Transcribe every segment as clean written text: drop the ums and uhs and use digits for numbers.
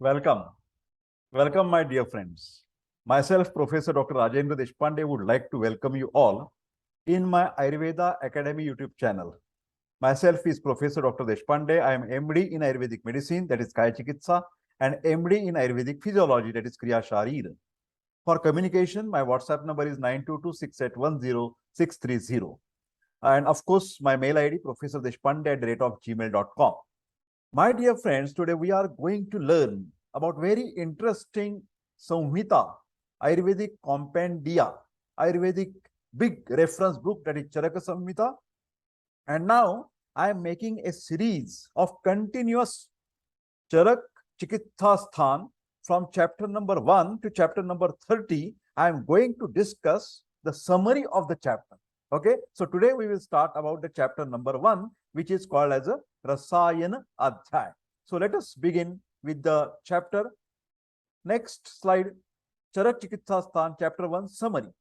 Welcome. Welcome, my dear friends. Myself, Professor Dr. Rajendra Deshpande, would like to welcome you all in my Ayurveda Academy YouTube channel. Myself is Professor Dr. Deshpande. I am MD in Ayurvedic Medicine, that is Kaya Chikitsa, and MD in Ayurvedic Physiology, that is Kriya Sharir. For communication, my WhatsApp number is 922-6810-630. And of course, my mail ID, professordeshpande@gmail.com. My dear friends, today we are going to learn about very interesting Samhita, Ayurvedic compendia, Ayurvedic big reference book, that is Charak Samhita. And now I am making a series of continuous Charak Chikitsa sthana from chapter number 1 to chapter number 30. I am going to discuss the summary of the chapter. Okay, so today we will start about the chapter number 1, which is called as a Rasayana Adhyaya. So let us begin with the chapter. Next slide, Charak Chikitsa sthana, chapter 1 summary.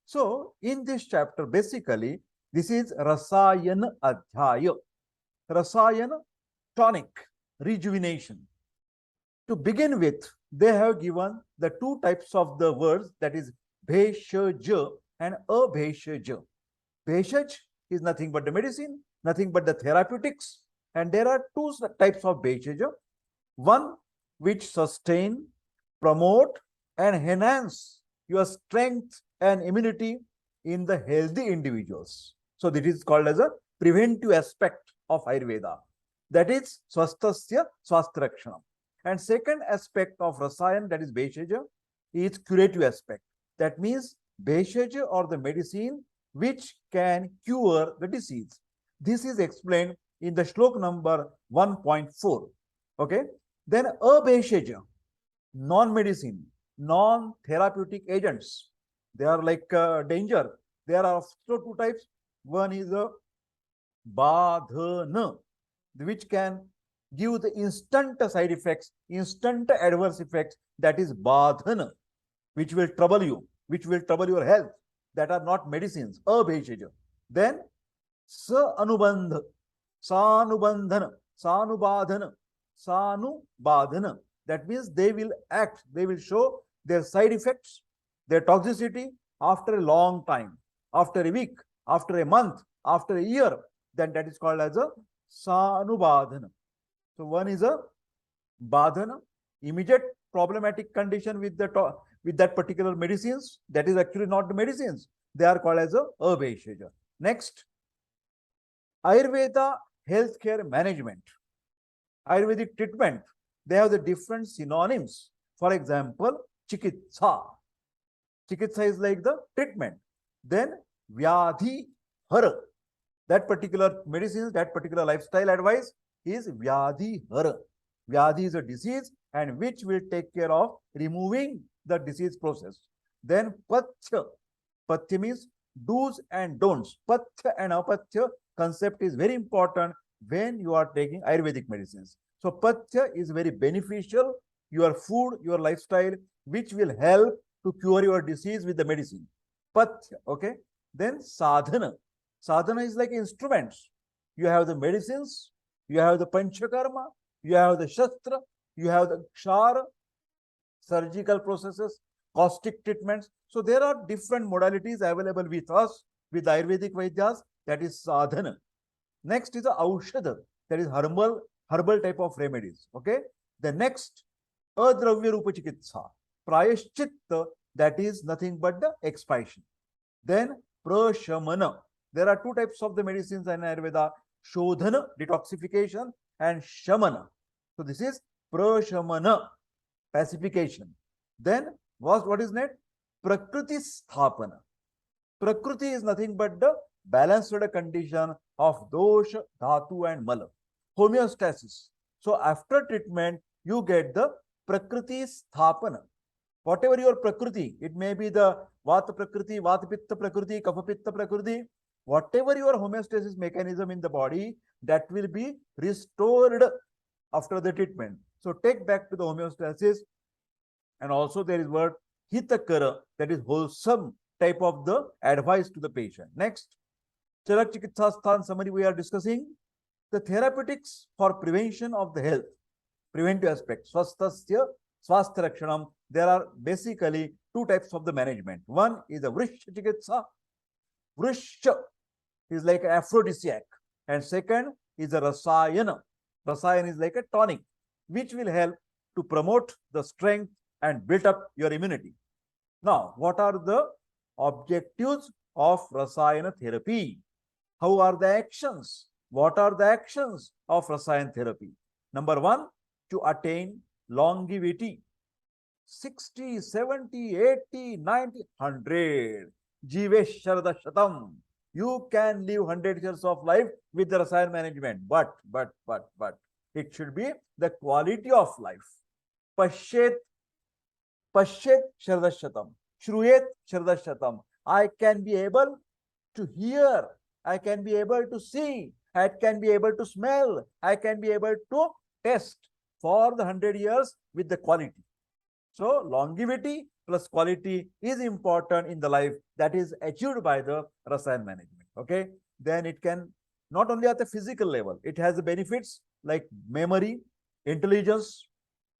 So in this chapter, basically, this is Rasayana Adhyaya. Rasayana, tonic, rejuvenation. To begin with, they have given the two types of the words, that is Bheshaj and Abheshaj. Bheshaj is nothing but the medicine, nothing but the therapeutics. And there are two types of Bheshaj. One which sustain, promote, and enhance your strength and immunity in the healthy individuals. So this is called as a preventive aspect of Ayurveda. That is Swasthasya Swastrakshanam. And second aspect of Rasayan, that is Bheshaj, is curative aspect. That means Bheshaj or the medicine which can cure the disease. This is explained in the shlok number 1.4. Okay. Then Abheshaj, non-medicine, non-therapeutic agents. They are like danger. There are also two types. One is a Badhana, which can give the instant side effects, instant adverse effects, that is Badhana, which will trouble you, which will trouble your health, that are not medicines, Abheshaj. Then Sa-anubandha, Sanubandhana, Sanubadhana, Sanubadhana. That means they will act, they will show their side effects, their toxicity after a long time, after a week, after a month, after a year. Then that is called as a Sanubadhana. So one is a Badhana, immediate problematic condition with that particular medicines. That is actually not the medicines. They are called as a Abheshaj. Next, Ayurveda healthcare management, Ayurvedic treatment. They have the different synonyms. For example, Chikitsa. Chikitsa is like the treatment. Then Vyadhi Hara. That particular medicines, that particular lifestyle advice is Vyadhi Hara. Vyadhi is a disease and which will take care of removing the disease process. Then Pathya. Pathya means do's and don'ts. Pathya and Apathya concept is very important when you are taking Ayurvedic medicines. So Pathya is very beneficial, your food, your lifestyle, which will help to cure your disease with the medicine. Pathya, okay? Then Sadhana. Sadhana is like instruments. You have the medicines, you have the Panchakarma, you have the Shastra, you have the Kshara, surgical processes, caustic treatments. So there are different modalities available with us, with Ayurvedic Vaidyas, that is Sadhana. Next is the Aushadha, that is herbal type of remedies. Okay. The next, Adravya Rupa Chikitsa, Prayashchitta, that is nothing but the expiation. Then Prashamana. There are two types of the medicines in Ayurveda, Shodhana, detoxification, and Shamana. So this is Prashamana, pacification. Then what is next? Prakriti Sthapana. Prakriti is nothing but the balanced condition of dosha, dhatu, and mala. Homeostasis. So after treatment, you get the Prakriti Sthapana. Whatever your Prakriti, it may be the Vata Prakriti, Vata Pitta Prakriti, Kapha Pitta Prakriti, whatever your homeostasis mechanism in the body, that will be restored after the treatment. So take back to the homeostasis. And also there is word Hitakara, that is wholesome type of the advice to the patient. Next, Charak Chikitsa sthana summary we are discussing. The therapeutics for prevention of the health. preventive aspect. Swasthasya swasthya rakshanam. There are basically two types of the management. One is the Vrishya Chikitsa. Vrishya is like an aphrodisiac. And second is the Rasayana. Rasayana is like a tonic, which will help to promote the strength and build up your immunity. Now, what are the objectives of Rasayana therapy? How are the actions? What are the actions of Rasayan therapy? Number one, to attain longevity. 60, 70, 80, 90, 100. Jivesharada Shatam. You can live 100 years of life with the Rasayan management, but it should be the quality of life. Pashet Shardashatam. Shruyet Shardashatam. I can be able to hear. I can be able to see. I can be able to smell. I can be able to taste for the 100 years with the quality. So longevity plus quality is important in the life that is achieved by the Rasayan management. Okay. Then it can not only at the physical level, it has the benefits like memory, intelligence.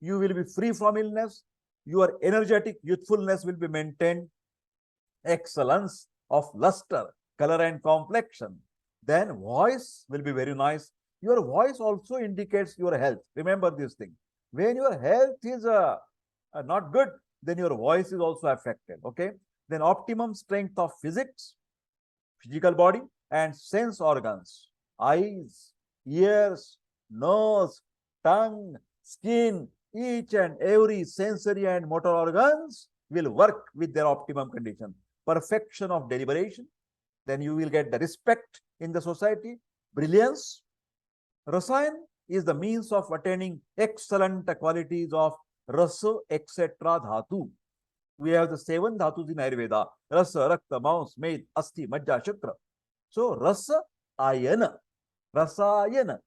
You will be free from illness. Your energetic youthfulness will be maintained. Excellence of luster, color and complexion. Then voice will be very nice. Your voice also indicates your health. Remember this thing. When your health is not good, then your voice is also affected. Okay. Then optimum strength of physical body and sense organs, eyes, ears, nose, tongue, skin, each and every sensory and motor organs will work with their optimum condition. Perfection of deliberation, then you will get the respect in the society, brilliance. Rasayan is the means of attaining excellent qualities of rasa, etc. dhatu. We have the 7 dhatus in Ayurveda: rasa, rakta, mans, med, asti, majja, shukra. So rasa, ayana, rasayana.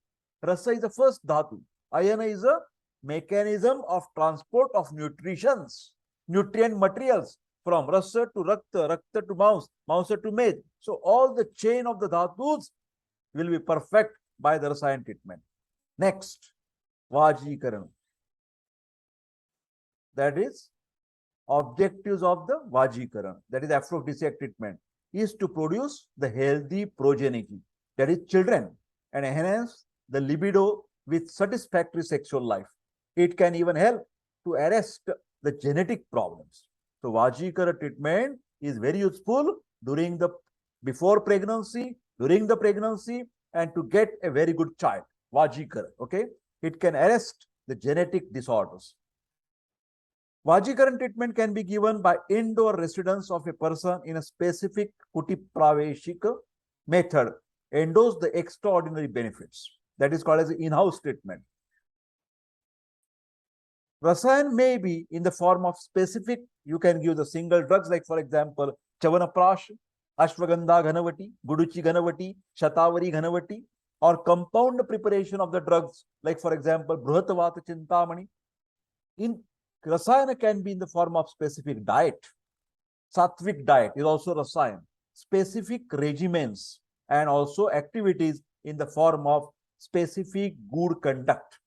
Rasa is the first dhatu. Ayana is a mechanism of transport of nutrient materials from rasa to rakta, rakta to mans, mans to med. So all the chain of the dhatus will be perfect by the Rasayan treatment. Next, Vajikarana. That is objectives of the Vajikarana, that is aphrodisiac treatment, is to produce the healthy progeny, that is children, and enhance the libido with satisfactory sexual life. It can even help to arrest the genetic problems. So Vajikarana treatment is very useful before pregnancy, during the pregnancy, and to get a very good child. Vajikarana, okay? It can arrest the genetic disorders. Vajikarana treatment can be given by indoor residence of a person in a specific Kutipraveshika method, endorse the extraordinary benefits. That is called as in-house treatment. Rasayan may be in the form of specific, you can give the single drugs like for example, Chyavanaprasha, Ashwagandha Ghanavati, Guduchi Ghanavati, Shatavari Ghanavati, or compound preparation of the drugs like for example, Bruhatavata Chintamani. In Rasayana can be in the form of specific diet. Sattvic diet is also Rasayan. Specific regimens and also activities in the form of specific good conduct.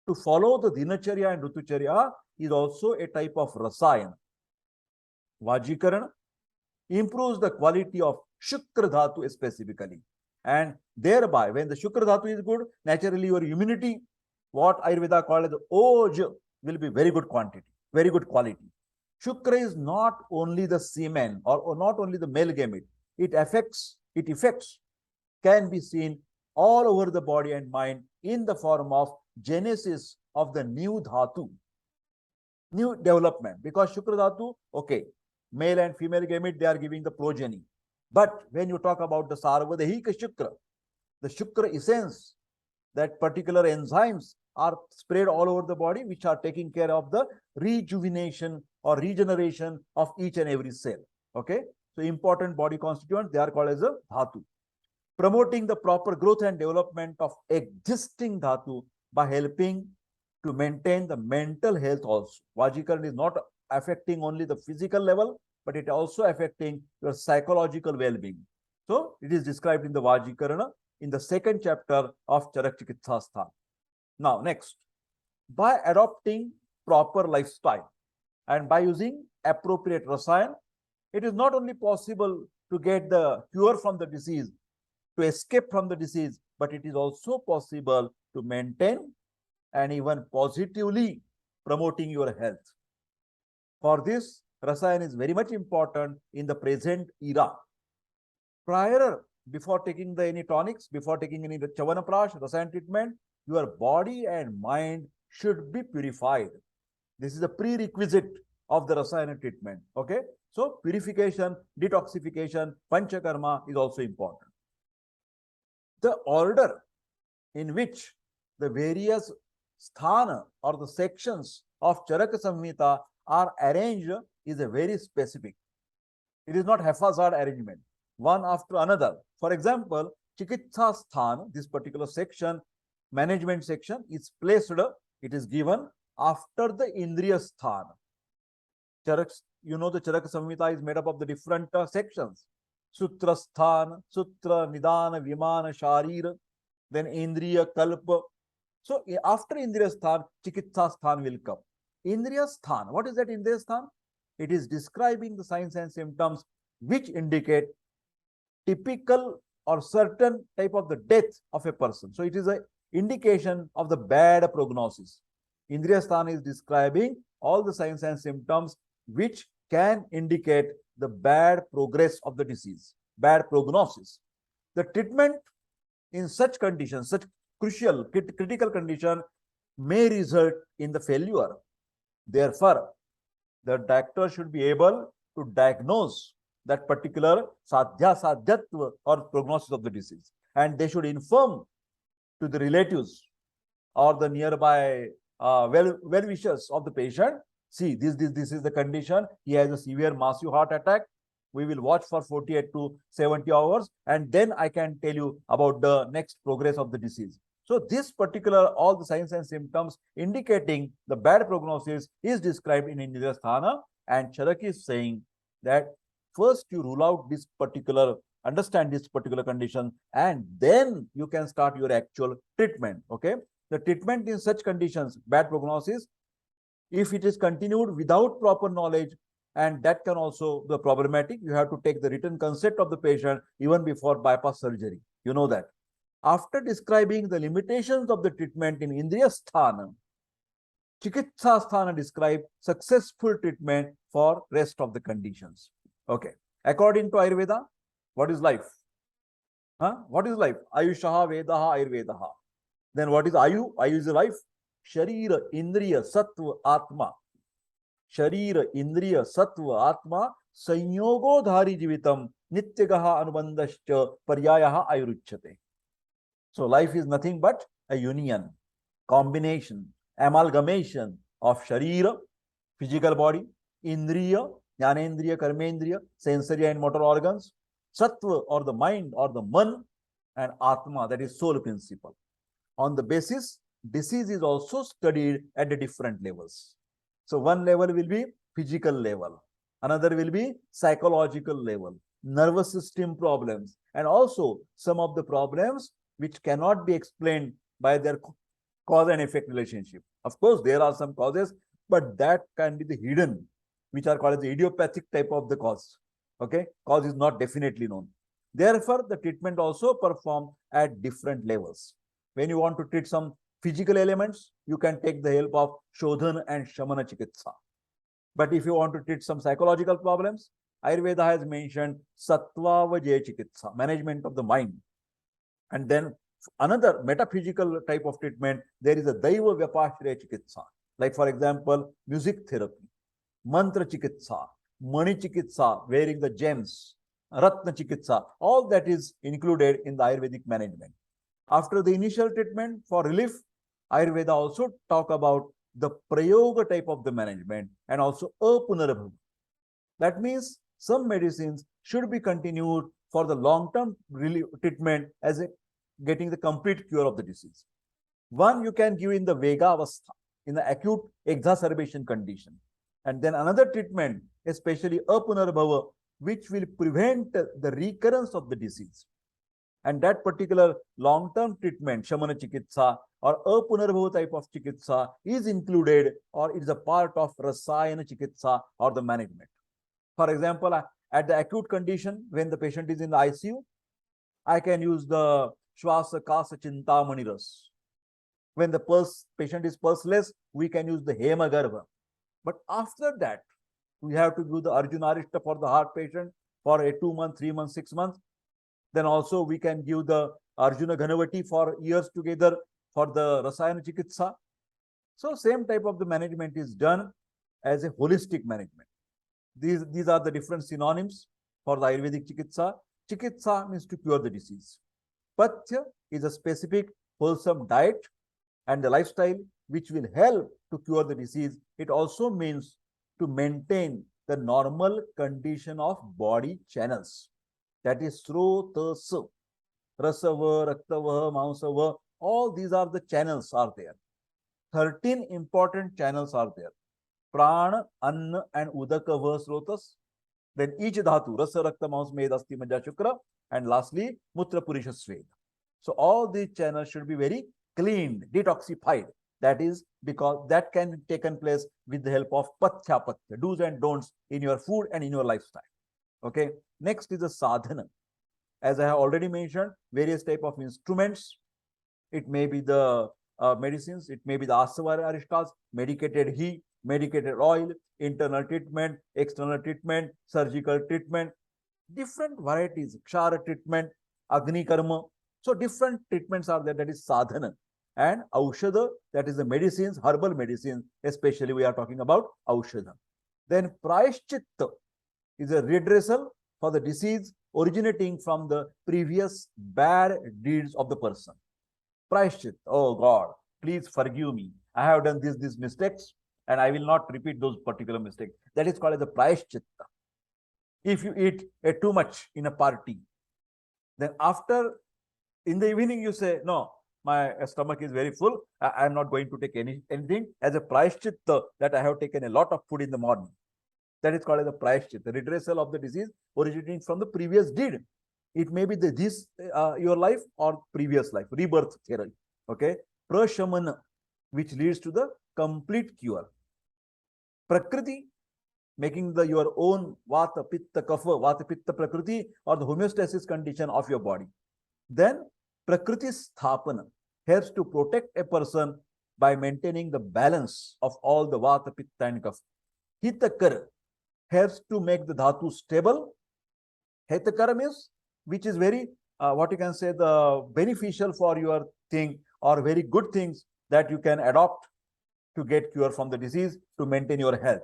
To follow the Dinacharya and Rutucharya is also a type of Rasayan. Vajikarana improves the quality of Shukra Dhatu specifically. And thereby, when the Shukra Dhatu is good, naturally your immunity, what Ayurveda calls as Oj, will be very good quantity, very good quality. Shukra is not only the semen or not only the male gamete. Its effects can be seen all over the body and mind in the form of genesis of the new dhatu, new development. Because Shukra dhatu, okay, male and female gamete, they are giving the progeny. But when you talk about the Sarvadehika Shukra, the Shukra essence, that particular enzymes are spread all over the body, which are taking care of the rejuvenation or regeneration of each and every cell. Okay. So important body constituents, they are called as a dhatu. Promoting the proper growth and development of existing dhatu by helping to maintain the mental health also. Vajikarana is not affecting only the physical level, but it also affecting your psychological well-being. So it is described in the Vajikarana in the 2nd chapter of Charak Chikitsa sthana. Now, next, by adopting proper lifestyle and by using appropriate rasayan, it is not only possible to get the cure from the disease, to escape from the disease, but it is also possible to maintain and even positively promoting your health. For this, rasayan is very much important in the present era. Before taking any tonics, before taking any Chyavanaprasha Rasayana treatment, your body and mind should be purified. This is a prerequisite of the Rasayana treatment. Okay, so purification, detoxification, panchakarma is also important. The order in which the various sthana or the sections of Charak Samhita are arranged is a very specific. It is not haphazard arrangement, one after another. For example, Chikitsa sthana, this particular section, management section, is placed, it is given after the Indriya sthana. Charak, you know, the Charak Samhita is made up of the different sections. Sutra sthana, Sutra, Nidana, Vimana, Sharira, then Indriya, Kalpa. So after Indriya sthana, Chikitsa sthana will come. Indriya sthana, what is that Indriya sthana? It is describing the signs and symptoms which indicate typical or certain type of the death of a person. So it is an indication of the bad prognosis. Indriya sthana is describing all the signs and symptoms which can indicate the bad progress of the disease, bad prognosis. The treatment in such conditions, such crucial, critical condition, may result in the failure. Therefore, the doctor should be able to diagnose that particular sadhyatva or prognosis of the disease, and they should inform to the relatives or the nearby well-wishers of the patient. See, this is the condition. He has a severe massive heart attack. We will watch for 48 to 70 hours, and then I can tell you about the next progress of the disease. So this particular, all the signs and symptoms indicating the bad prognosis is described in Indriya sthana, and Charak is saying that first you rule out this particular, understand this particular condition, and then you can start your actual treatment. Okay, the treatment in such conditions, bad prognosis, if it is continued without proper knowledge, and that can also be problematic, you have to take the written consent of the patient even before bypass surgery. You know that. After describing the limitations of the treatment in Indriya sthana, Chikitsa sthana describes successful treatment for rest of the conditions. Okay. According to Ayurveda, what is life? What is life? Ayushaha Vedaha Ayurvedaha. Then what is Ayu? Ayu is life. Sharira, Indriya, Sattva, Atma. Sharira, Indriya, Sattva, Atma, Sanyogo Dhari Jivitam, Nityagaha Anubandascha, Paryayaha Ayuruchyate. So life is nothing but a union, combination, amalgamation of Sharira, physical body, Indriya, Jnanendriya, Karmendriya, sensory and motor organs, Sattva or the mind or the man, and Atma, that is soul principle. On the basis, disease is also studied at the different levels. So one level will be physical level, another will be psychological level, nervous system problems, and also some of the problems which cannot be explained by their cause and effect relationship. Of course, there are some causes, but that can be the hidden, which are called as the idiopathic type of the cause. Okay, cause is not definitely known. Therefore, the treatment also performed at different levels. When you want to treat some physical elements, you can take the help of Shodhana and Shamana Chikitsa. But if you want to treat some psychological problems, Ayurveda has mentioned Sattva Vajaya Chikitsa, management of the mind. And then another metaphysical type of treatment, there is a Daiva Vyapashraya Chikitsa. Like for example, music therapy, Mantra Chikitsa, Mani Chikitsa, wearing the gems, Ratna Chikitsa, all that is included in the Ayurvedic management. After the initial treatment for relief, Ayurveda also talk about the Prayoga type of the management and also Apunarabhava. That means some medicines should be continued for the long-term treatment as getting the complete cure of the disease. One you can give in the Vega Avastha, in the acute exacerbation condition. And then another treatment, especially Apunarabhava, which will prevent the recurrence of the disease. And that particular long-term treatment, Shamana Chikitsa or Apunarbhava type of Chikitsa is included or it is a part of Rasayana Chikitsa or the management. For example, at the acute condition, when the patient is in the ICU, I can use the Shwasa Kasa Chintamani Ras. When the patient is pulseless, we can use the Hemagarbha. But after that, we have to do the Arjunarishta for the heart patient for a 2 month, 3 months, 6 months. Then also we can give the Arjuna Ghanavati for years together for the Rasayana Chikitsa. So same type of the management is done as a holistic management. These are the different synonyms for the Ayurvedic Chikitsa. Chikitsa means to cure the disease. Pathya is a specific wholesome diet and the lifestyle which will help to cure the disease. It also means to maintain the normal condition of body channels. That is Srotasa, Rasava, Raktava, Mansava. All these are the channels are there. 13 important channels are there. Prana, Anna, and Udakava Srotas. Then each dhatu, Rasa, Rakta, Mans, Med, Asti, Majja, Shukra. And lastly, Mutra, Purisha, Sveda. So all these channels should be very cleaned, detoxified. That is because that can be taken place with the help of Pathya, do's and don'ts in your food and in your lifestyle. Okay. Next is the sadhana. As I have already mentioned, various type of instruments. It may be the medicines, it may be the asava aristas, medicated ghee, medicated oil, internal treatment, external treatment, surgical treatment, different varieties, kshara treatment, agni karma. So different treatments are there, that is sadhana. And aushadha, that is the medicines, herbal medicines, especially we are talking about aushadha. Then prayashchitta is a redressal for the disease originating from the previous bad deeds of the person. Prayashchitta, oh God, please forgive me. I have done these mistakes and I will not repeat those particular mistakes. That is called as the prayashchitta. If you eat too much in a party, then after in the evening you say, no, my stomach is very full. I am not going to take anything as a prayashchitta that I have taken a lot of food in the morning. That is called as the prayashchitta, the redressal of the disease originating from the previous deed. It may be your life or previous life, rebirth therapy. Okay. Prashamana, which leads to the complete cure. Prakriti, making your own vata, pitta, kapha, vata, pitta, prakriti, or the homeostasis condition of your body. Then prakriti sthapana helps to protect a person by maintaining the balance of all the vata, pitta, and kapha. Hitakara helps to make the dhatu stable. Hitakara means which is very, what you can say, the beneficial for your thing or very good things that you can adopt to get cure from the disease to maintain your health.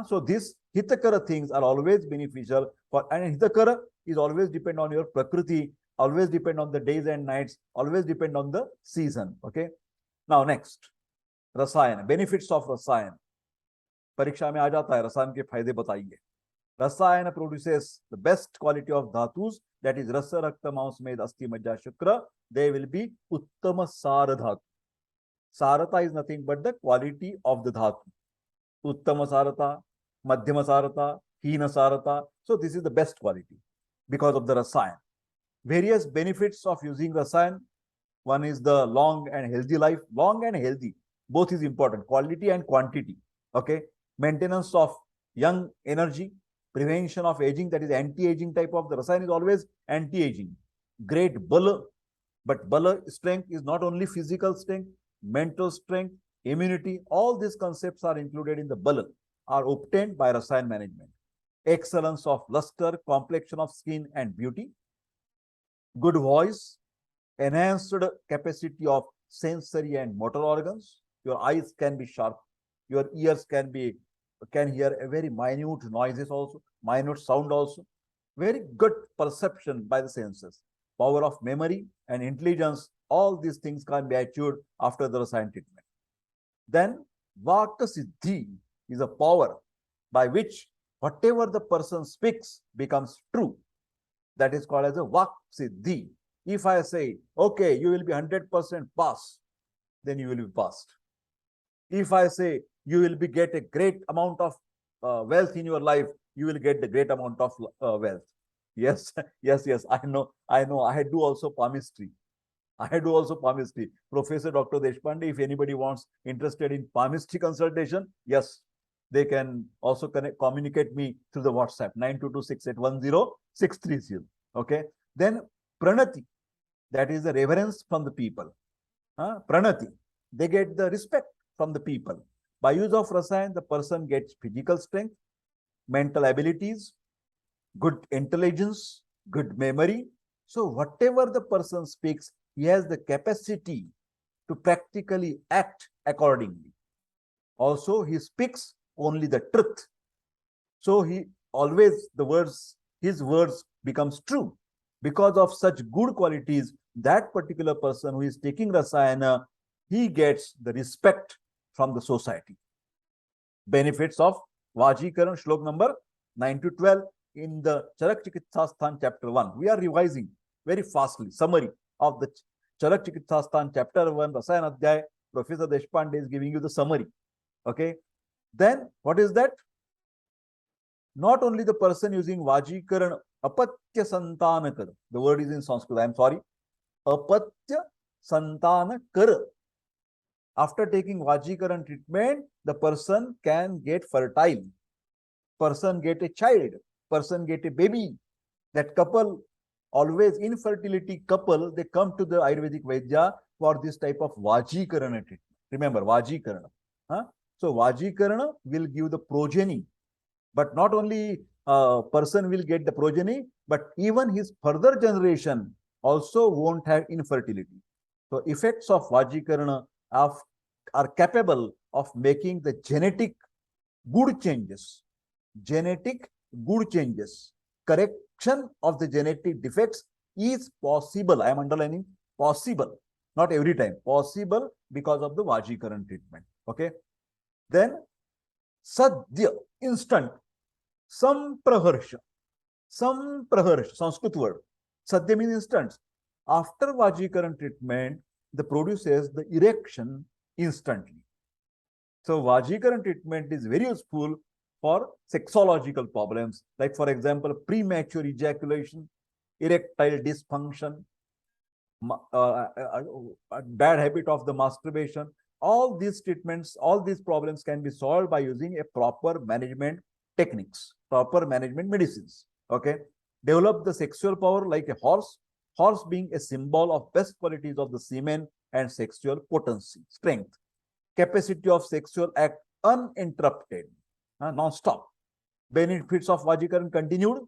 So these hitakara things are always beneficial for, and hitakara is always depend on your prakriti, always depend on the days and nights, always depend on the season. Okay. Now next, Rasayana, benefits of Rasayana. परीक्षा में आ जाता है, रसायन के फायदे बताइए. Rasayana produces the best quality of dhatus, that is Rasa, Rakta, Mans, Med, Asti, Majja, Shukra. They will be Uttama Sara dhatu. Sarata is nothing but the quality of the dhatu. Uttama Sarata, Madhyama Sarata, Hina Sarata. So this is the best quality because of the Rasayan. Various benefits of using Rasayan. One is the long and healthy life. Long and healthy, both is important, quality and quantity. Okay. Maintenance of young energy, prevention of aging, that is anti-aging type of the Rasayan is always anti-aging. Great bala, but bala strength is not only physical strength, mental strength, immunity, all these concepts are included in the bala, are obtained by Rasayan management. Excellence of luster, complexion of skin and beauty, good voice, enhanced capacity of sensory and motor organs. Your eyes can be sharp, your ears can hear a very minute noises also, minute sound also. Very good perception by the senses. Power of memory and intelligence, all these things can be achieved after the Rasayan treatment. Then Vaka Siddhi is a power by which whatever the person speaks becomes true. That is called as a Vak Siddhi. If I say, okay, you will be 100% pass, then you will be passed. If I say you will get a great amount of wealth in your life, you will get the great amount of wealth. Yes, yes. I know. I do also palmistry. I do also palmistry. Professor Dr. Deshpande, if anybody wants interested in palmistry consultation, yes, they can also communicate me through the WhatsApp 9226810630. Okay. Then pranati, that is the reverence from the people. Pranati, they get the respect from the people. By use of Rasayan, the person gets physical strength, mental abilities, good intelligence, good memory. So whatever the person speaks, he has the capacity to practically act accordingly. Also, he speaks only the truth. So he always his words becomes true. Because of such good qualities, that particular person who is taking Rasayana, he gets the respect from the society. Benefits of Vajikarana, shlok number 9 to 12 in the Charak Chikitsa sthana chapter 1. We are revising very fastly. Summary of the Charak Chikitsa sthana chapter 1, Rasayana Adhyaya. Professor Deshpande is giving you the summary. Okay. Then what is that? Not only the person using Vajikarana, apatya santanakar. The word is in Sanskrit. I am sorry. Apatya santanakar. After taking Vajikaran treatment, the person can get fertile. Person get a child. Person get a baby. That couple, always infertility couple, they come to the Ayurvedic Vaidya for this type of Vajikarana treatment. Remember, Vajikarana. So Vajikarana will give the progeny. But not only person will get the progeny, but even his further generation also won't have infertility. So effects of Vajikarana are capable of making the genetic good changes. Genetic good changes. Correction of the genetic defects is possible. I am underlining possible. Not every time. Possible because of the Vajikarana treatment. Okay. Then Sadhya, instant. Sampraharsha. Sampraharsha, Sanskrit word. Sadhya means instant. After Vajikaran treatment, the produces the erection instantly. So Vajikaran treatment is very useful for sexological problems, like for example, premature ejaculation, erectile dysfunction, bad habit of the masturbation. All these treatments, all these problems can be solved by using a proper management techniques, proper management medicines. Okay. Develop the sexual power like a horse, horse being a symbol of best qualities of the semen and sexual potency, strength, capacity of sexual act uninterrupted, non-stop. Benefits of Vajikaran continued.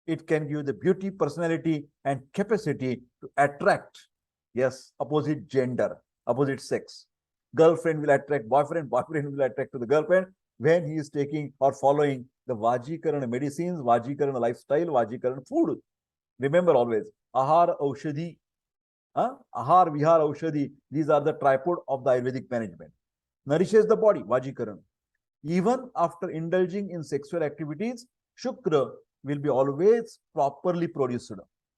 It can give the beauty, personality, and capacity to attract, yes, opposite gender, opposite sex. Girlfriend will attract boyfriend, boyfriend will attract to the girlfriend when he is taking or following the Vajikarana medicines, Vajikarana lifestyle, Vajikarana food. Remember always, Ahar, Aushadhi, Ahar, Vihar, Aushadhi, these are the tripod of the Ayurvedic management. Nourishes the body, Vajikarana. Even after indulging in sexual activities, Shukra will be always properly produced.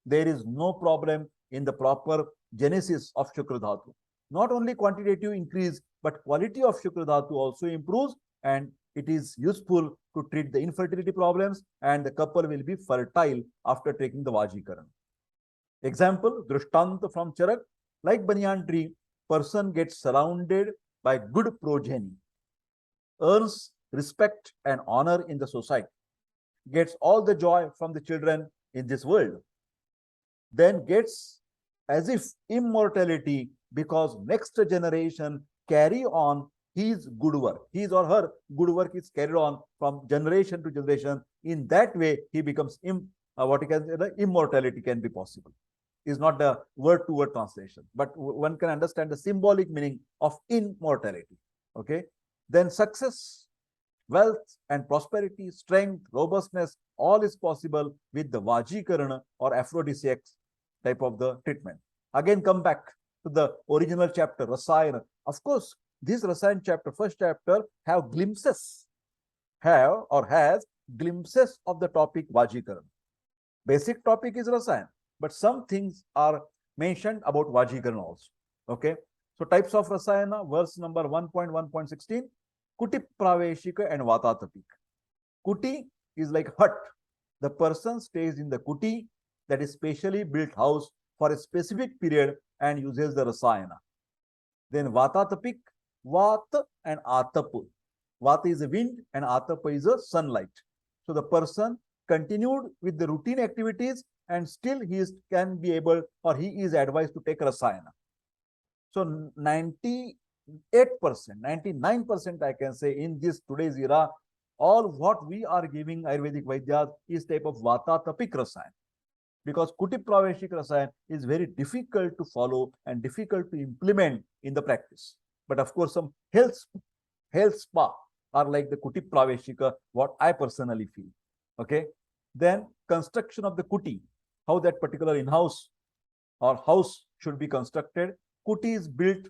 There is no problem in the proper genesis of Shukra Dhatu. Not only quantitative increase, but quality of Shukra Dhatu also improves, and it is useful to treat the infertility problems, and the couple will be fertile after taking the Vajikaran. Example, Drishtanta from Charak, like banyan tree, person gets surrounded by good progeny, earns respect and honor in the society, gets all the joy from the children in this world, then gets as if immortality because next generation carry on his good work. His or her good work is carried on from generation to generation. In that way, he becomes what you can say, the immortality can be possible. Is not the word to word translation, but one can understand the symbolic meaning of immortality. Okay. Then success, wealth and prosperity, strength, robustness, all is possible with the Vajikarana or aphrodisiac type of the treatment. Again, come back to the original chapter, Rasayana. Of course, this Rasayan chapter, first chapter, has glimpses of the topic Vajikarana. Basic topic is Rasayan, but some things are mentioned about Vajikarana also. Okay. So types of Rasayana, verse number 1.1.16, Kuti Praveshika and Vatatapik. Kuti is like hut. The person stays in the kuti, that is specially built house, for a specific period and uses the rasayana. Then vatatapik, vata and atapu. Vata is a wind and atapa is a sunlight. So the person continued with the routine activities and still can be able, or he is advised to take rasayana. So 98%, 99% I can say in this today's era, all what we are giving Ayurvedic Vaidyas is type of vatatapik rasayana. Because kuti praveshik rasayan is very difficult to follow and difficult to implement in the practice. But of course, some health spa are like the kuti praveshika, what I personally feel. Okay. Then construction of the kuti, how that particular in-house or house should be constructed. Kuti is built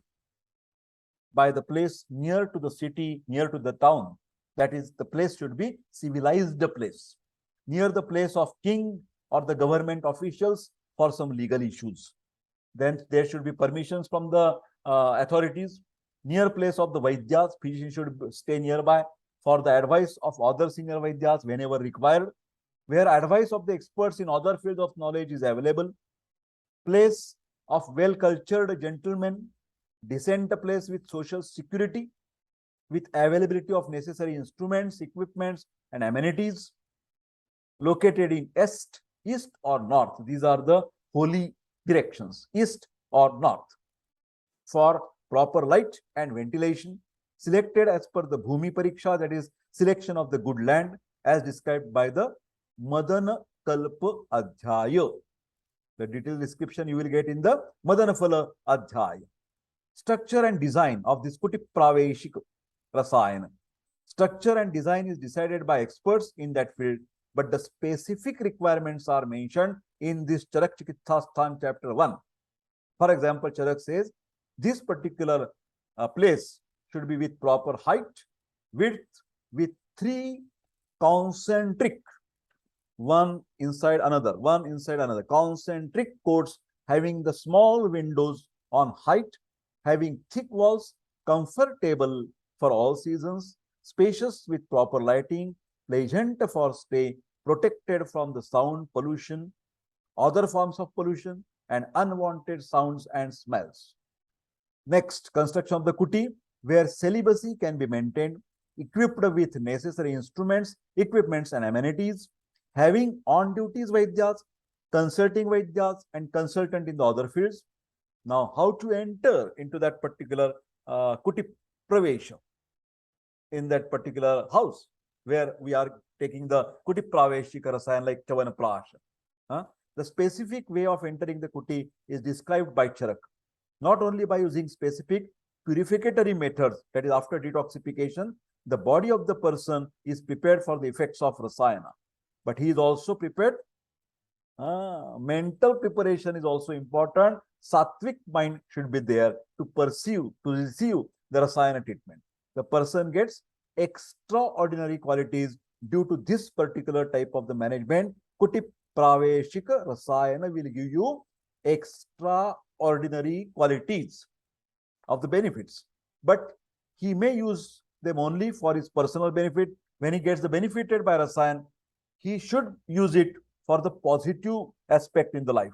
by the place near to the city, near to the town. That is, the place should be civilized place, near the place of king or the government officials for some legal issues. Then there should be permissions from the authorities. Near place of the Vaidyas, physician should stay nearby for the advice of other senior Vaidyas whenever required. Where advice of the experts in other fields of knowledge is available. Place of well-cultured gentlemen, decent place with social security, with availability of necessary instruments, equipments, and amenities. Located in east or north. These are the holy directions, east or north. For proper light and ventilation, selected as per the Bhumi Pariksha, that is selection of the good land as described by the Madana Kalpa Adhyaya. The detailed description you will get in the Madanaphala Adhyaya. Structure and design of this kuti praveshik rasayana. Structure and design is decided by experts in that field, but the specific requirements are mentioned in this Charak Chikitsa sthana chapter 1. For example, Charak says this particular place should be with proper height, width, with 3 concentric, one inside another, concentric courts having the small windows on height, having thick walls, comfortable for all seasons, spacious with proper lighting, pleasant for stay, protected from the sound pollution, other forms of pollution, and unwanted sounds and smells. Next, construction of the kuti, where celibacy can be maintained, equipped with necessary instruments, equipments, and amenities, having on-duties Vaidyas, consulting Vaidyas, and consultant in the other fields. Now, how to enter into that particular kuti pravesha, in that particular house where we are taking the kuti praveshika rasayan like Chyavanaprasha. The specific way of entering the kuti is described by Charak, not only by using specific purificatory methods, that is after detoxification, the body of the person is prepared for the effects of rasayana, but he is also prepared. Mental preparation is also important. Sattvic mind should be there to receive the rasayana treatment. The person gets extraordinary qualities due to this particular type of the management. Kuti praveshika rasayana will give you extraordinary qualities of the benefits, but he may use them only for his personal benefit. When he gets the benefited by rasayan, he should use it for the positive aspect in the life.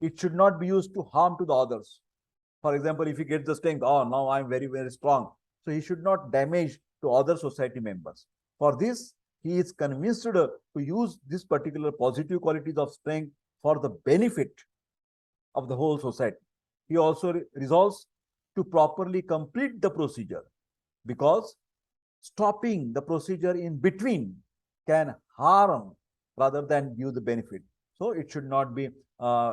It should not be used to harm to the others. For example, if he gets the strength, oh, now I am very, very strong. So he should not damage to other society members. For this, he is convinced to use this particular positive qualities of strength for the benefit of the whole society. He also resolves to properly complete the procedure, because stopping the procedure in between can harm rather than give the benefit. So it should not be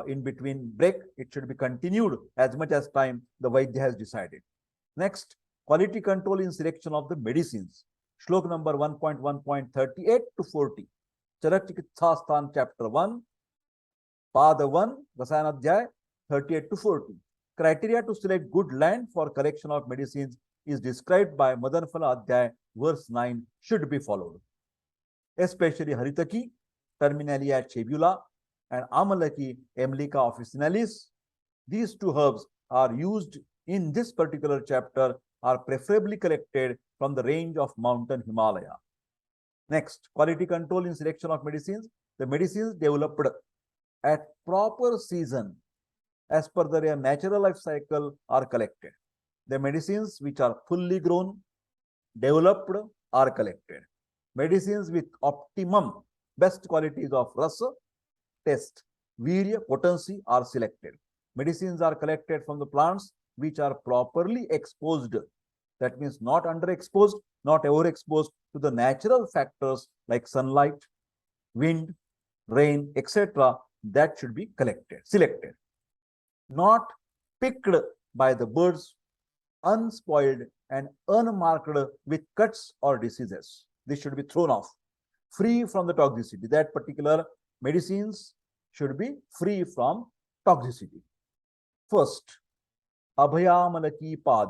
in between break. It should be continued as much as time the Vaidya has decided. Next, quality control in selection of the medicines. Shlok number 1.1.38 to 40. Charak Chikitsa sthana chapter 1, Pada 1, Rasayana Adhyaya 38 to 40. Criteria to select good land for collection of medicines is described by Madanaphala Adhyaya, verse 9, should be followed. Especially Haritaki, Terminalia Chebula, and Amalaki, Emlica officinalis. These 2 herbs are used in this particular chapter, are preferably collected from the range of mountain Himalaya. Next, quality control in selection of medicines. The medicines developed at proper season as per their natural life cycle are collected. The medicines which are fully grown, developed are collected. Medicines with optimum best qualities of rasa, taste, virya, potency are selected. Medicines are collected from the plants which are properly exposed. That means not underexposed, not overexposed to the natural factors like sunlight, wind, rain, etc. That should be selected. Not picked by the birds, unspoiled and unmarked with cuts or diseases. This should be thrown off, free from the toxicity. That particular medicines should be free from toxicity. First, Abhaya Amalaki Pad.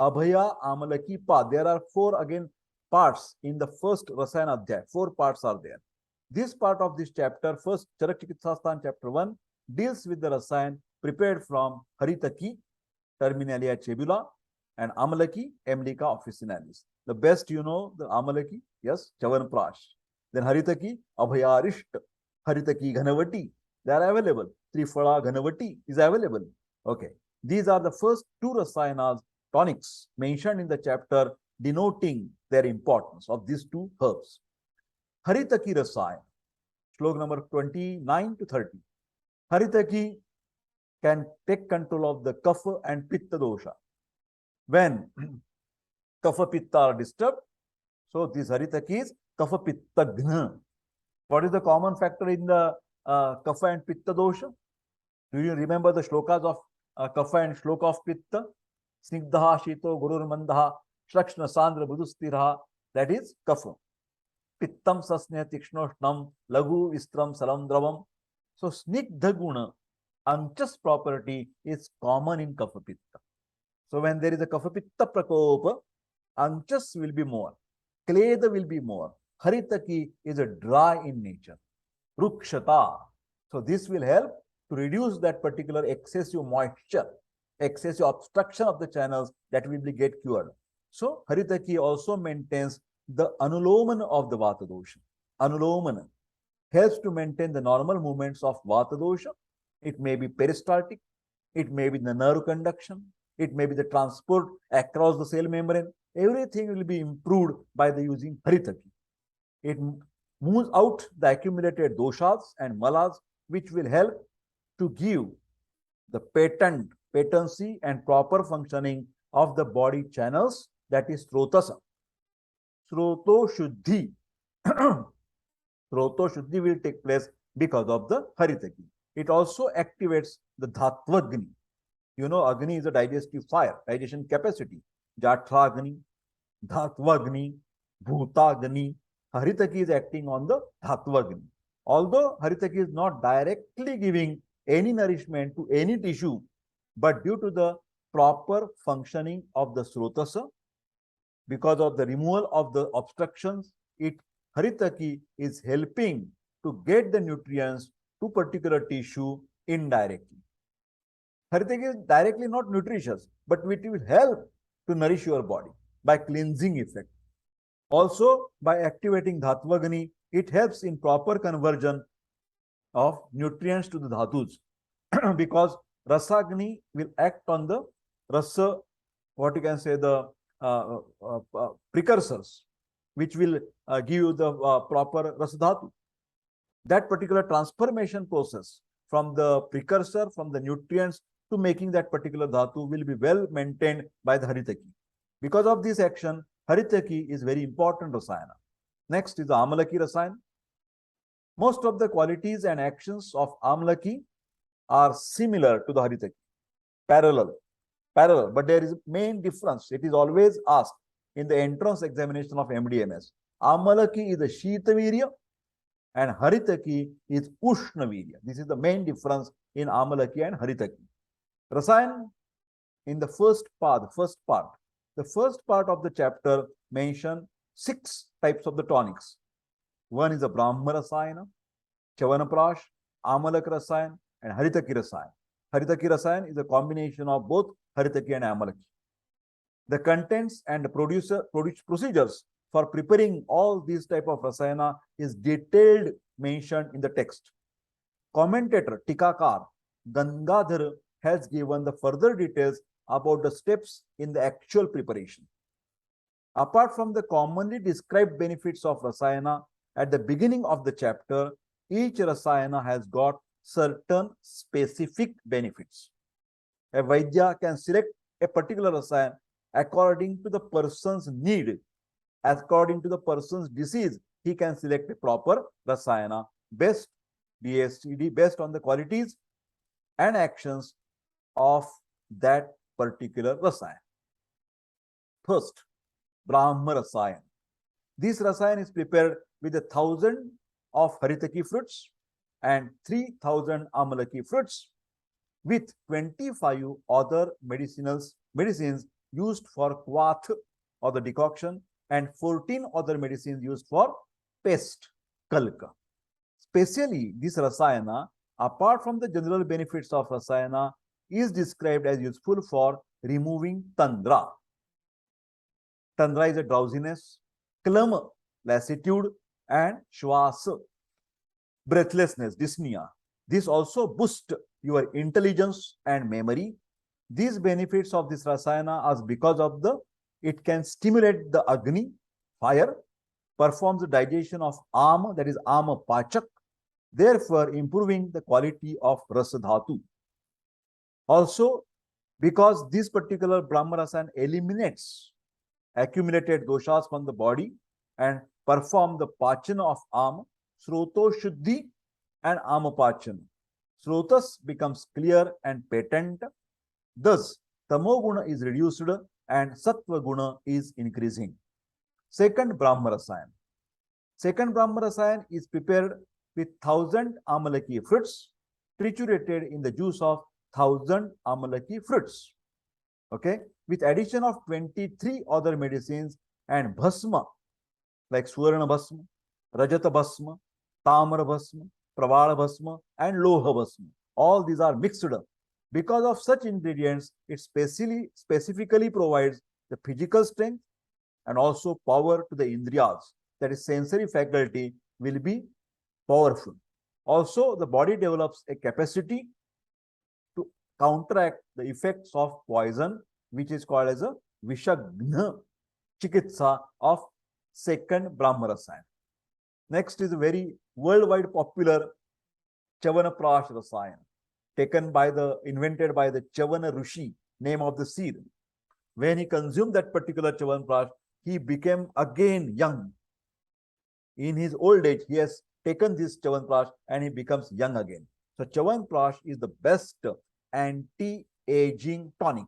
Abhaya Amalaki Pad. There are four again parts in the first Rasayana Adhyaya. Four parts are there. This part of this chapter, first Charak Chikitsa sthana chapter 1, deals with the Rasayan prepared from Haritaki, Terminalia cebula, and Amalaki, Emlica officinalis. The best you know, the Amalaki, yes, Chyavanaprasha. Then Haritaki, Abhayarisht, Haritaki Ghanavati, they are available. Trifala Ghanavati is available. Okay. These are the first two Rasayanas, tonics, mentioned in the chapter, denoting their importance of these two herbs. Haritaki Rasayana, slok number 29 to 30. Haritaki can take control of the kapha and pitta dosha. When kapha pitta are disturbed, so this Haritaki is kapha pitta gna. What is the common factor in the kapha and pitta dosha? Do you remember the shlokas of kapha and shloka of pitta? Snigdha shito gurur mandaha shlakshna sandra budustiraha. That is kapha. Pittam sasnya tikshnoshnam lagu istram salam dravam. So snigdha guna, anchas property, is common in kapha pitta. So when there is a kapha pitta prakopa, anchas will be more, kleda will be more. Haritaki is a dry in nature, rukshata. So this will help to reduce that particular excessive moisture, excessive obstruction of the channels, that will be get cured. So Haritaki also maintains the anuloman of the vata dosha. Anuloman helps to maintain the normal movements of vata dosha. It may be peristaltic, it may be the nerve conduction, it may be the transport across the cell membrane. Everything will be improved by the using Haritaki. It moves out the accumulated doshas and malas, which will help to give the patency and proper functioning of the body channels, that is Srotasa. Sroto Shuddhi. Sroto Shuddhi will take place because of the Haritaki. It also activates the Dhatvagni. You know, Agni is a digestive fire, digestion capacity. Jatragni, Dhatvagni, Bhutagni. Haritaki is acting on the Dhatvagni. Although Haritaki is not directly giving any nourishment to any tissue, but due to the proper functioning of the Srotasa, because of the removal of the obstructions, Haritaki is helping to get the nutrients to particular tissue indirectly. Haritaki is directly not nutritious, but it will help to nourish your body by cleansing effect. Also, by activating Dhatvagni, it helps in proper conversion of nutrients to the dhatus, because Rasagni will act on the rasa, what you can say, the precursors, which will give you the proper rasadhatu. That particular transformation process from the precursor, from the nutrients to making that particular dhatu will be well maintained by the Haritaki. Because of this action, Haritaki is very important Rasayana. Next is the Amalaki Rasayana. Most of the qualities and actions of Amalaki are similar to the Haritaki, parallel, but there is a main difference. It is always asked in the entrance examination of MDMS. Amalaki is a Shitavirya and Haritaki is Ushnavirya. This is the main difference in Amalaki and Haritaki. Rasayan, in the first part of the chapter mention 6 types of the tonics. One is the Brahma Rasayana, Chyavanaprasha, Amalaki Rasayan, and Haritaki Rasayan. Haritaki Rasayan is a combination of both Haritaki and Amalaki. The contents and the procedures for preparing all these type of rasayana is detailed mentioned in the text. Commentator Tikakar Gangadhar has given the further details about the steps in the actual preparation. Apart from the commonly described benefits of rasayana at the beginning of the chapter, each rasayana has got certain specific benefits. A Vaidya can select a particular rasayana according to the person's need. According to the person's disease, he can select a proper rasayana based BSCD based on the qualities and actions of that particular rasayana. First, Brahma Rasayan. This Rasayan is prepared with 1,000 of Haritaki fruits and 3,000 Amalaki fruits with 25 other medicines used for quath or the decoction and 14 other medicines used for paste, kalka. Specially, this Rasayana, apart from the general benefits of Rasayana, is described as useful for removing Tandra. Tandra is a drowsiness, Klam, lassitude, and Shwasa, breathlessness, dyspnea. This also boosts your intelligence and memory. These benefits of this Rasayana are because of it can stimulate the Agni, fire, performs the digestion of Ama, that is Ama Pachak, therefore improving the quality of Rasadhatu. Also, because this particular Brahma Rasayan eliminates accumulated doshas from the body and perform the pachana of Ama, Sroto Shuddhi and Ama Pachana. Srotas becomes clear and patent. Thus, Tamoguna is reduced and Sattva Guna is increasing. Second Brahma Rasayan. Second Brahma Rasayan is prepared with 1,000 Amalaki fruits triturated in the juice of 1,000 Amalaki fruits. Okay, with addition of 23 other medicines and bhasma like Suvarna Bhasma, Rajata Bhasma, Tamara Bhasma, Pravala Bhasma, and Loha Bhasma. All these are mixed up. Because of such ingredients, it specifically provides the physical strength and also power to the indriyas, that is sensory faculty will be powerful. Also, the body develops a capacity to counteract the effects of poison, which is called as a Vishagna Chikitsa of second Brahma Rasayan. Next is a very worldwide popular Chyavanaprasha Rasayana, invented by the Chavana Rishi, name of the seed. When he consumed that particular Chyavanaprasha, he became again young. In his old age, he has taken this Chyavanaprasha and he becomes young again. So Chyavanaprasha is the best anti-aging tonic.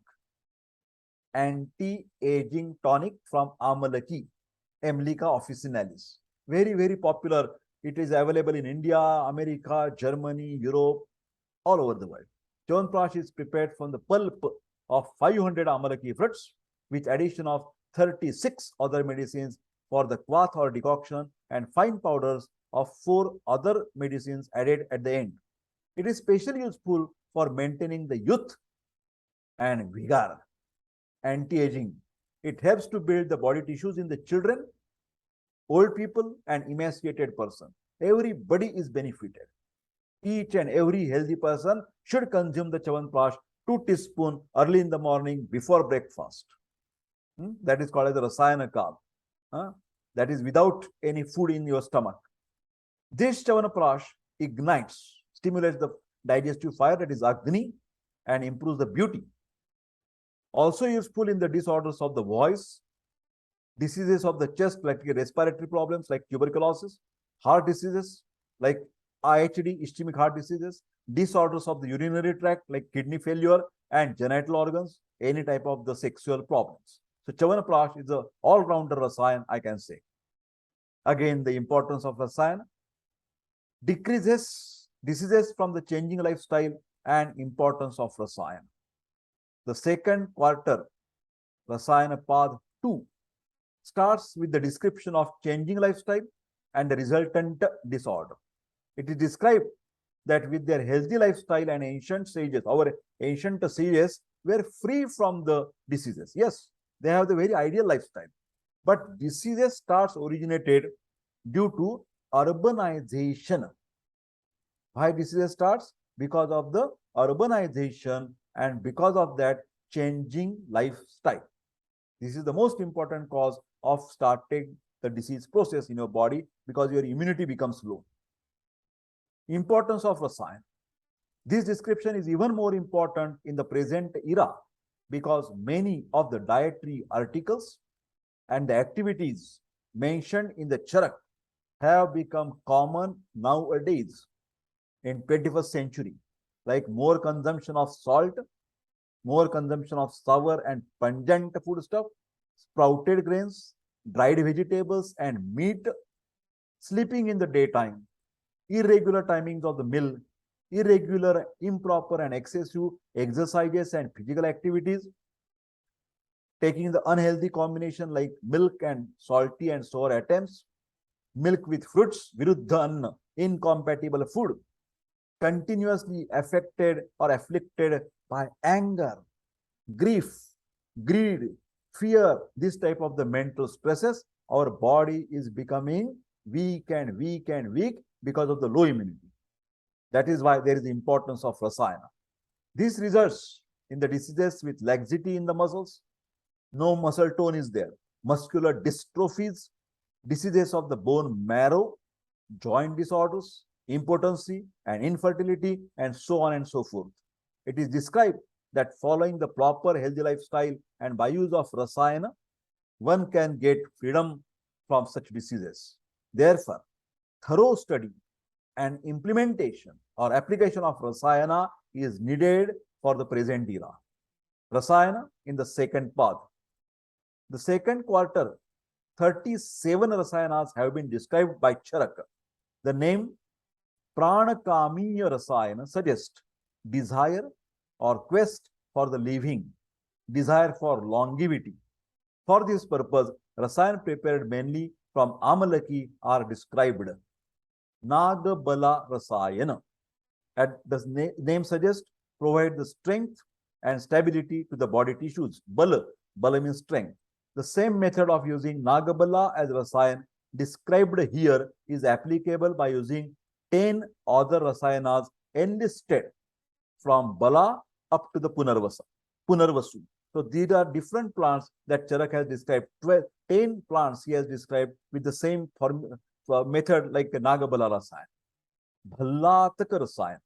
Anti-aging tonic from Amalaki, Emlica officinalis. Very, very popular. It is available in India, America, Germany, Europe, all over the world. Chyawanprash is prepared from the pulp of 500 Amalaki fruits with addition of 36 other medicines for the quath or decoction and fine powders of 4 other medicines added at the end. It is especially useful for maintaining the youth and vigor. Anti-aging. It helps to build the body tissues in the children, old people, and emaciated person. Everybody is benefited. Each and every healthy person should consume the Chyawanprash 2 teaspoons early in the morning before breakfast. That is called as the Rasayana Kal. That is without any food in your stomach. This Chyavanaprasha ignites, stimulates the digestive fire, that is Agni, and improves the beauty. Also useful in the disorders of the voice, diseases of the chest like respiratory problems like tuberculosis, heart diseases like IHD, ischemic heart diseases, disorders of the urinary tract like kidney failure and genital organs, any type of the sexual problems. So Chyavanaprasha is an all-rounder Rasayan, I can say. Again, the importance of Rasayan decreases diseases from the changing lifestyle and importance of Rasayan. The second quarter, Rasayana Path 2, starts with the description of changing lifestyle and the resultant disorder. It is described that with their healthy lifestyle and ancient sages, our ancient sages were free from the diseases. Yes, they have the very ideal lifestyle. But diseases starts originated due to urbanization. Why diseases starts? Because of the urbanization and because of that changing lifestyle. This is the most important cause of starting the disease process in your body because your immunity becomes low. Importance of Rasayana. This description is even more important in the present era because many of the dietary articles and the activities mentioned in the Charak have become common nowadays in 21st century, like more consumption of salt, more consumption of sour and pungent food stuff, sprouted grains, dried vegetables and meat, sleeping in the daytime, irregular timings of the meal, irregular, improper and excessive exercises and physical activities, taking the unhealthy combination like milk and salty and sour items, milk with fruits, viruddha anna, incompatible food, continuously affected or afflicted by anger, grief, greed, fear, this type of the mental stresses, our body is becoming weak and weak and weak because of the low immunity. That is why there is the importance of Rasayana. This results in the diseases with laxity in the muscles, no muscle tone is there, muscular dystrophies, diseases of the bone marrow, joint disorders, impotency and infertility, and so on and so forth. It is described that following the proper healthy lifestyle and by use of Rasayana, one can get freedom from such diseases. Therefore, thorough study and implementation or application of Rasayana is needed for the present era. Rasayana in the second part. The second quarter, 37 Rasayanas have been described by Charak. The name Pranakamiya Rasayana suggests desire or quest for the living, desire for longevity. For this purpose, Rasayan prepared mainly from Amalaki are described. Nagabala Rasayana, as the name suggests, provide the strength and stability to the body tissues. Bala means strength. The same method of using Nagabala as Rasayan described here is applicable by using 10 other Rasayanas enlisted from Bala up to the Punarvasu. So these are different plants that Charak has described. 10 plants he has described with the same method like Nagabala Rasayan. Bhallataka Rasayana.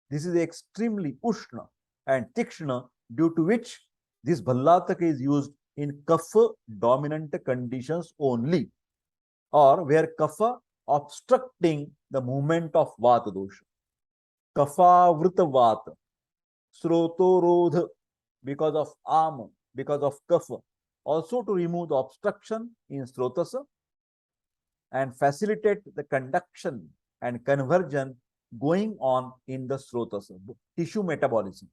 This is extremely Ushna and Tikshna, due to which this Bhallataka is used in Kapha dominant conditions only, or where Kapha obstructing the movement of Vata dosha. Kapha Vrita Vata, Srotorodha, because of Ama, because of Kapha. Also to remove the obstruction in Srotasa and facilitate the conduction and conversion going on in the Srotasa, tissue metabolism.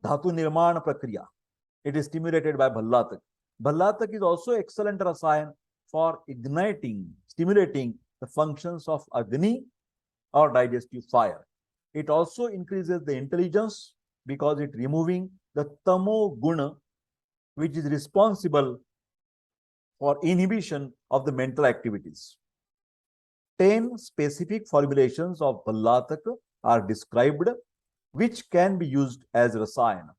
Dhatu Nirmana Prakriya. It is stimulated by Bhallatak. Bhallatak is also excellent Rasayan for stimulating the functions of Agni or digestive fire. It also increases the intelligence because it removing the Tamo Guna, which is responsible for inhibition of the mental activities. 10 specific formulations of Bhallataka are described, which can be used as Rasayana.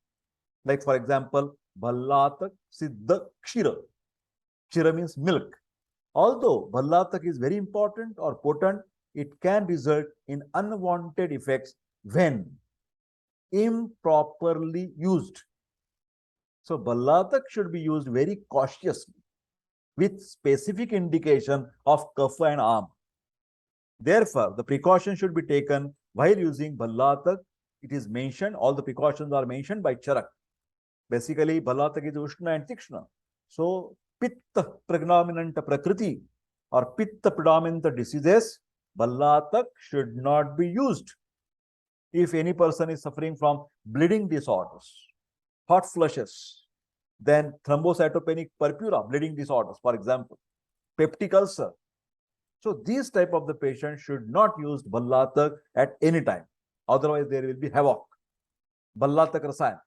Like for example, Bhallatak Siddha Kshira. Kshira means milk. Although Bhallatak is very important or potent, it can result in unwanted effects when improperly used. So Bhallatak should be used very cautiously with specific indication of Kapha and Am. Therefore, the precaution should be taken while using Bhallatak. It is mentioned, all the precautions are mentioned by Charak. Basically, Bhallatak is Ushna and Tikshna. So, Pitta predominant Prakriti or Pitta predominant diseases, Bhallatak should not be used. If any person is suffering from bleeding disorders, hot flushes, then thrombocytopenic purpura, bleeding disorders, for example, peptic ulcer. So, these type of the patient should not use Bhallatak at any time. Otherwise, there will be havoc. Bhallataka Rasayana.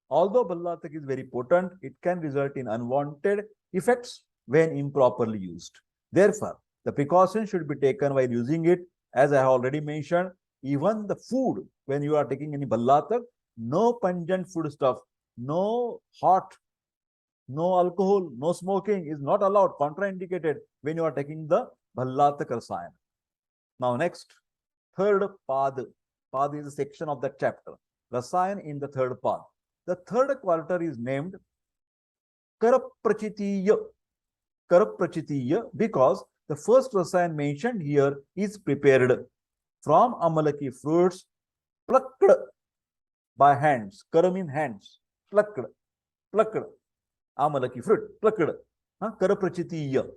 Although Bhallataka is very potent, it can result in unwanted effects when improperly used. Therefore, the precaution should be taken while using it. As I have already mentioned, even the food, when you are taking any Bhallataka, no pungent food stuff, no hot, no alcohol, no smoking is not allowed, contraindicated when you are taking the Bhallataka Rasayana. Now next, third pad. Pad is a section of that chapter. Rasayan in the third pad. The third quarter is named Karaprachitiya. Karaprachitiya because the first Rasayan mentioned here is prepared from Amalaki fruits plucked by hands. Kara means hands. Plucked. Plucked. Amalaki fruit. Plucked. Karaprachitiya.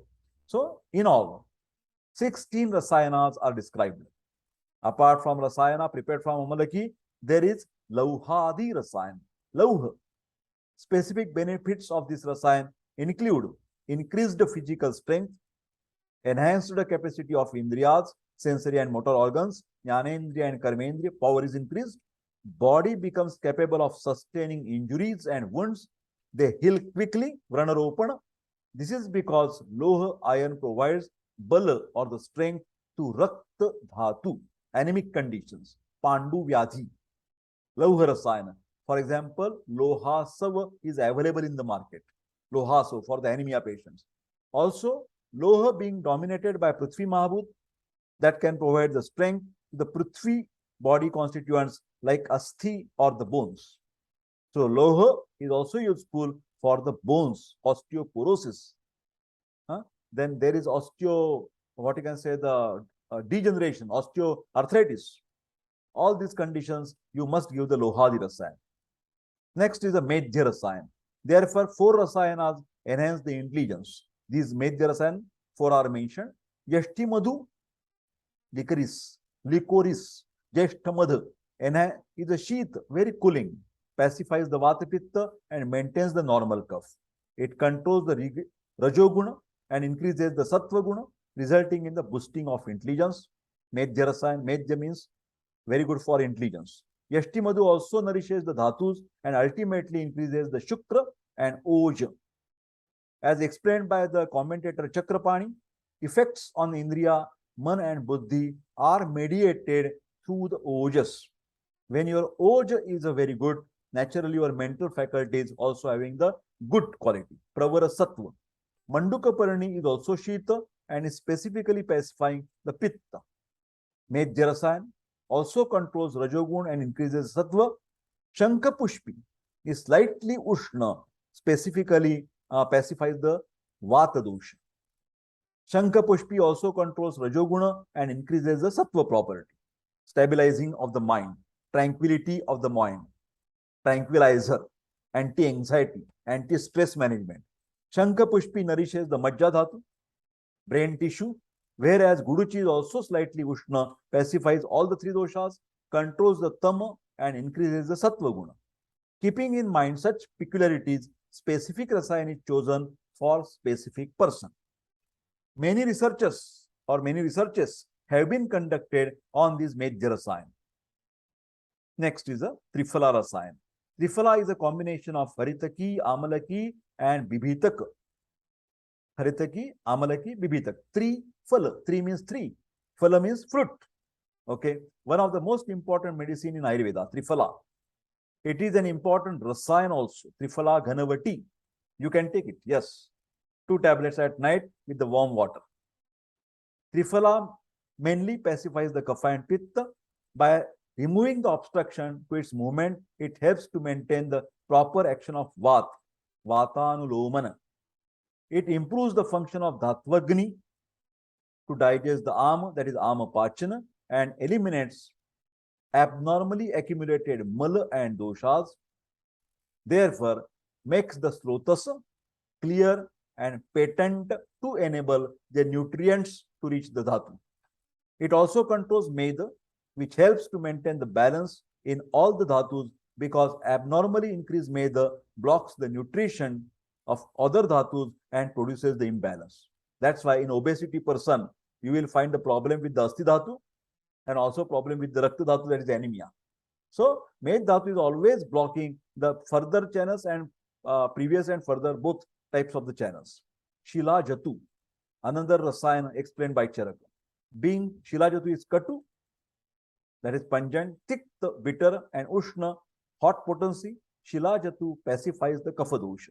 So, in all, 16 Rasayanas are described. Apart from Rasayana prepared from Amalaki, there is Lauhadi Rasayan. Lauha. Specific benefits of this Rasayan include increased physical strength, enhanced capacity of Indriyas, sensory and motor organs, Jnanendriya and Karmendriya, power is increased, body becomes capable of sustaining injuries and wounds, they heal quickly, Vranaropana. This is because Loha iron provides bala or the strength to Rakta Dhatu, anemic conditions, Pandu Vyadhi, Lauha Rasayana. For example, Lohasava is available in the market. Lohaso for the anemia patients. Also, Loha being dominated by Prithvi Mahabhut that can provide the strength to the Prithvi body constituents like Asthi or the bones. So, Loha is also useful for the bones, osteoporosis. Then there is what you can say, the degeneration, osteoarthritis. All these conditions, you must give the Lohadi Rasayan. Next is the Medhya Rasayan. Therefore, 4 Rasayanas enhance the intelligence. These Medhya Rasayan, 4 are mentioned. Yashti Madhu, licorice, Jeshta Madhu, is a sheath, very cooling, pacifies the Vata Pitta and maintains the normal cough. It controls the Rajoguna and increases the Sattva Guna, resulting in the boosting of intelligence. Medhya Rasayan, Medhya means very good for intelligence. Yashti Madhu also nourishes the Dhatus and ultimately increases the Shukra and Oja. As explained by the commentator Chakrapani, effects on Indriya, Man and Buddhi are mediated through the Ojas. When your Oja is a very good, naturally your mental faculties also having the good quality. Pravara Sattva. Manduka Parani is also Shita and is specifically pacifying the Pitta. Medhya Rasayan also controls Rajogun and increases Sattva. Shanka Pushpi is slightly Ushna, specifically pacifies the Vata dosha. Shanka Pushpi also controls Rajoguna and increases the Sattva property, stabilizing of the mind, tranquility of the mind, tranquilizer, anti-anxiety, anti-stress management. Shanka Pushpi nourishes the Majja Dhatu, brain tissue, whereas Guduchi is also slightly Ushna, pacifies all the 3 doshas, controls the Tama and increases the Sattva Guna. Keeping in mind such peculiarities, specific Rasayan is chosen for specific person. Many researches have been conducted on this Medhya Rasayan. Next is a Triphala Rasayan. Triphala is a combination of Haritaki, Amalaki and Bibhitaka. Haritaki, Amalaki, Bibhitak. 3 phala. 3 means 3. Phala means fruit. Okay. One of the most important medicine in Ayurveda, Triphala. It is an important Rasayan also. Triphala Ghanavati. You can take it. Yes. 2 tablets at night with the warm water. Triphala mainly pacifies the kapha and pitta. By removing the obstruction to its movement, it helps to maintain the proper action of Vatanulomana. It improves the function of Dhatvagni to digest the Ama, that is Amapachana, and eliminates abnormally accumulated Mala and Doshas. Therefore, makes the Slotasa clear and patent to enable the nutrients to reach the Dhatu. It also controls Meda, which helps to maintain the balance in all the Dhatus because abnormally increased Meda blocks the nutrition of other Dhatus and produces the imbalance. That's why in obesity person, you will find the problem with the Asti Dhatu and also problem with the Rakta Dhatu, that is anemia. So, Med Dhatu is always blocking the further channels and previous and further both types of the channels. Shila Jatu, another Rasayana explained by Charak. Being Shila Jatu is Katu, that is pungent, thick, bitter, and Ushna, hot potency. Shila Jatu pacifies the Kapha dosha.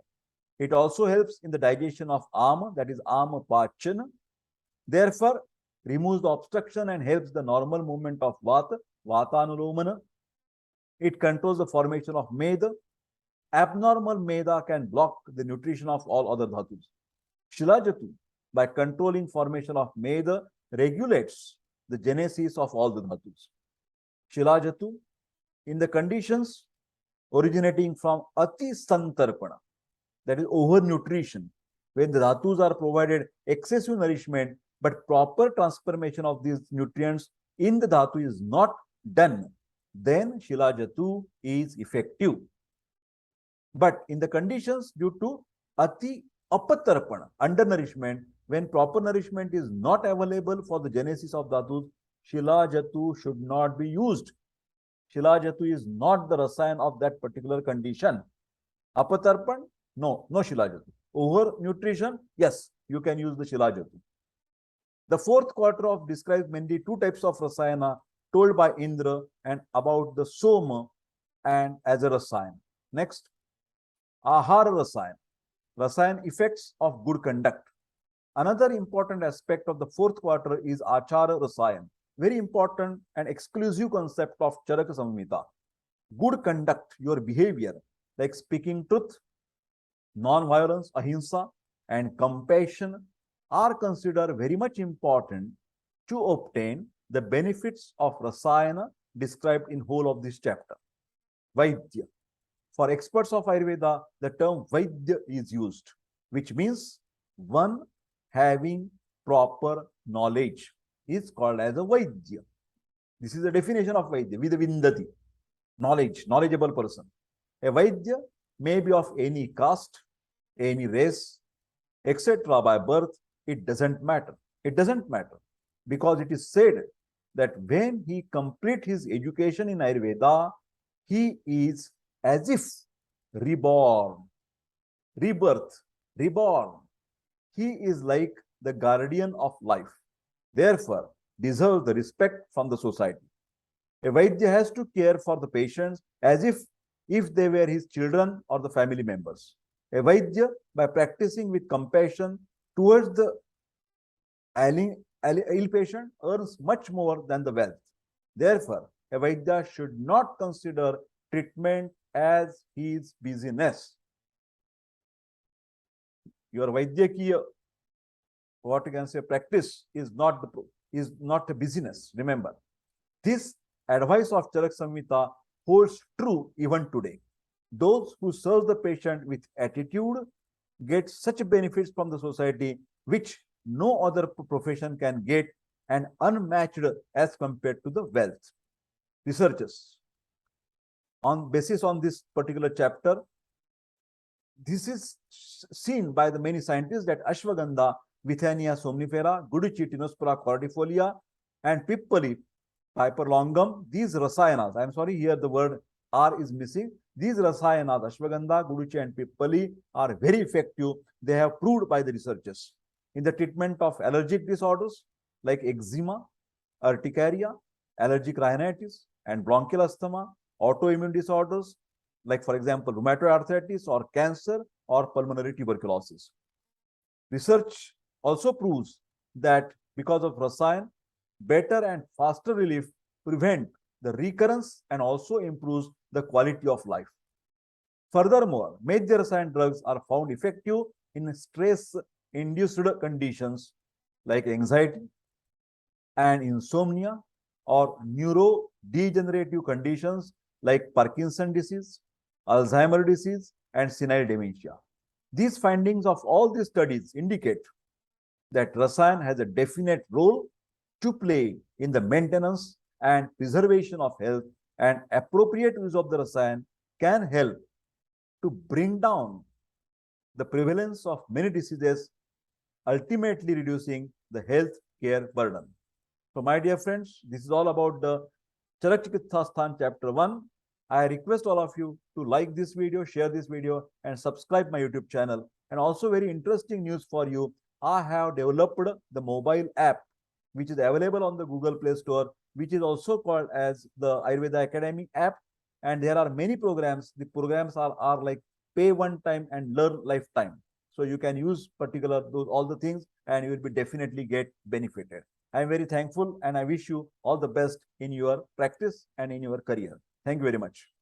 It also helps in the digestion of Ama, that is Ama Pachana. Therefore, removes the obstruction and helps the normal movement of Vata, Vatanulomana. It controls the formation of Meda. Abnormal Meda can block the nutrition of all other dhatus. Shilajatu, by controlling formation of Meda, regulates the genesis of all the dhatus. Shilajatu, in the conditions originating from Ati Santarpana, that is overnutrition, when the dhatus are provided excessive nourishment, but proper transformation of these nutrients in the dhatu is not done, then Shilajatu is effective. But in the conditions due to Ati Apatarpana, undernourishment, when proper nourishment is not available for the genesis of dhatus, Shilajatu should not be used. Shilajatu is not the Rasayan of that particular condition. Apatarpan, no Shilajatu. Overnutrition, yes, you can use the Shilajatu. The fourth quarter of describes mainly two types of Rasayana told by Indra and about the Soma and as a Rasayan. Next, Ahara Rasayan, Rasayan effects of good conduct. Another important aspect of the fourth quarter is Achara Rasayan, very important and exclusive concept of Charak Samhita. Good conduct, your behavior, like speaking truth, non-violence, ahimsa, and compassion are considered very much important to obtain the benefits of Rasayana described in whole of this chapter. Vaidya. For experts of Ayurveda, the term Vaidya is used, which means one having proper knowledge is called as a Vaidya. This is the definition of Vaidya, Vidavindati, knowledge, knowledgeable person. A Vaidya may be of any caste, any race, etc. by birth, it doesn't matter. It doesn't matter because it is said that when he complete his education in Ayurveda, he is as if reborn, rebirth, reborn. He is like the guardian of life. Therefore, deserves the respect from the society. A Vaidya has to care for the patients as if they were his children or the family members. A Vaidya, by practicing with compassion towards the ill patient, earns much more than the wealth. Therefore, a Vaidya should not consider treatment as his business. Your Vaidyakiya, what you can say, practice is not a business. Remember, this advice of Charak Samhita holds true even today. Those who serve the patient with attitude get such benefits from the society which no other profession can get and unmatched as compared to the wealth. Researchers, on basis on this particular chapter, this is seen by the many scientists that Ashwagandha, Withania somnifera, Guduchi Tinospora cordifolia, and Pippali, Piper longum, these Rasayanas, I am sorry, here the word R is missing. These Rasayanas, Ashwagandha, Guduchi, and Pippali are very effective. They have proved by the researchers in the treatment of allergic disorders like eczema, urticaria, allergic rhinitis, and bronchial asthma, autoimmune disorders like, for example, rheumatoid arthritis or cancer or pulmonary tuberculosis. Research also proves that because of Rasayan, better and faster relief prevent the recurrence and also improves the quality of life. Furthermore, major Rasayan drugs are found effective in stress-induced conditions like anxiety and insomnia or neurodegenerative conditions like Parkinson's disease, Alzheimer's disease, and senile dementia. These findings of all these studies indicate that Rasayan has a definite role to play in the maintenance and preservation of health, and appropriate use of the Rasayan can help to bring down the prevalence of many diseases, ultimately reducing the health care burden. So, my dear friends, this is all about the Charak Chikitsa sthana chapter 1. I request all of you to like this video, share this video, and subscribe my YouTube channel. And also very interesting news for you. I have developed the mobile app which is available on the Google Play Store, which is also called as the Ayurveda Academy app. And there are many programs. The programs are like pay one time and learn lifetime. So you can use particular those all the things and you will be definitely get benefited. I am very thankful and I wish you all the best in your practice and in your career. Thank you very much.